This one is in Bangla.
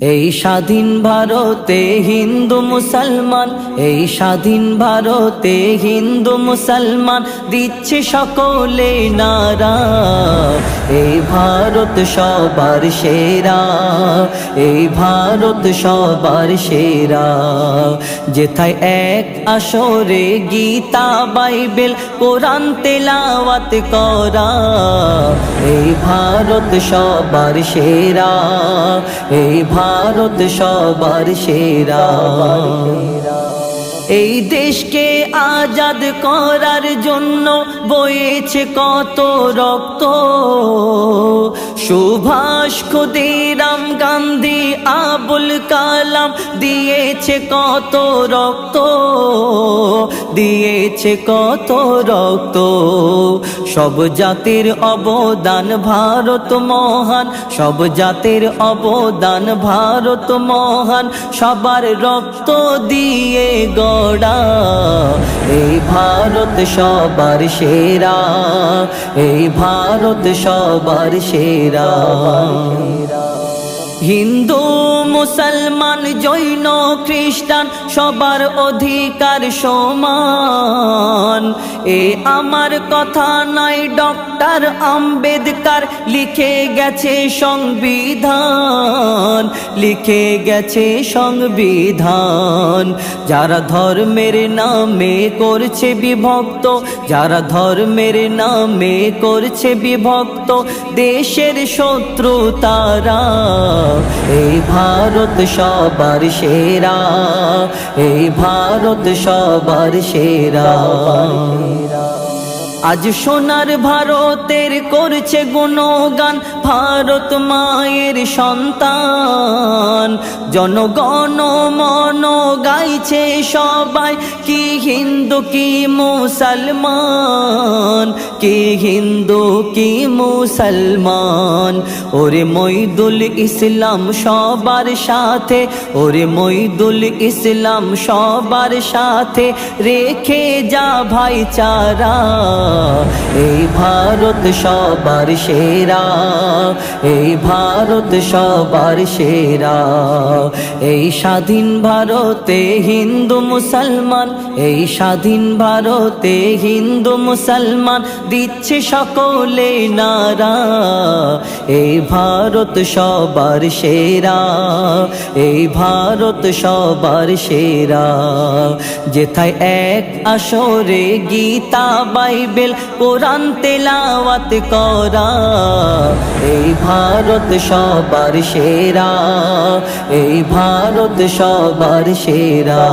এই স্বাধীন ভারতে হিন্দু মুসলমান, এই স্বাধীন ভারতে হিন্দু মুসলমান দিচ্ছে সকলে নারা। এই ভারত সবার সেরা, এই ভারত সবার সেরা। যেথায় এক আসরে গীতা বাইবেল কোরআন তেলাওয়াত করা। এই ভারত সবার সেরা, এই ভারত সবার সেরা। এই দেশকে আজাদ করার জন্য বয়েছে কত রক্ত। সুভাষ, ক্ষুদিরাম গান্ধী, আবুল কালাম দিয়েছে কত রক্ত, দিয়েছে কত রক্ত। সব জাতির অবদান ভারত মহান, সব জাতির অবদান ভারত মহান। সবার রক্ত দিয়ে গড়া এই ভারত সবার সেরা, এই ভারত সবার সেরা। হিন্দু মুসলমান জৈন খ্রিস্টান সবার অধিকার সমান। এ আমার কথা নয়, ডক্টর আম্বেদকর লিখে গেছে সংবিধান, লিখে গেছে সংবিধান। যারা ধর্মের নামে করছে বিভক্ত, যারা ধর্মের নামে করছে বিভক্ত, দেশের শত্রু তারা। এই ভারত সবার সেরা, এই ভারত সবার সেরা। আজ সোনার ভারতের করছে গুণগান ভারত মায়ের সন্তান। জনগণ মন গাইছে সবাই, কি হিন্দু কি মুসলমান, কি হিন্দু কি মুসলমান। ওরে মইদুল ইসলাম সবার সাথে, ওরে মইদুল ইসলাম সবার সাথে, রেখে যা ভাইচারা। এই ভারত সবার সেরা, এই ভারত সবার সেরা। এই স্বাধীন ভারতে হিন্দু মুসলমান, এই স্বাধীন ভারতে হিন্দু মুসলমান দিচ্ছে সকলে নারা। এই ভারত সবার সেরা, এই ভারত সবার সেরা। যেথায় এক আসরে গীতা বাইবেল কোরআন তেলাওয়াত করা। এই ভারত সবার সেরা, এই ভারত সবার সেরা।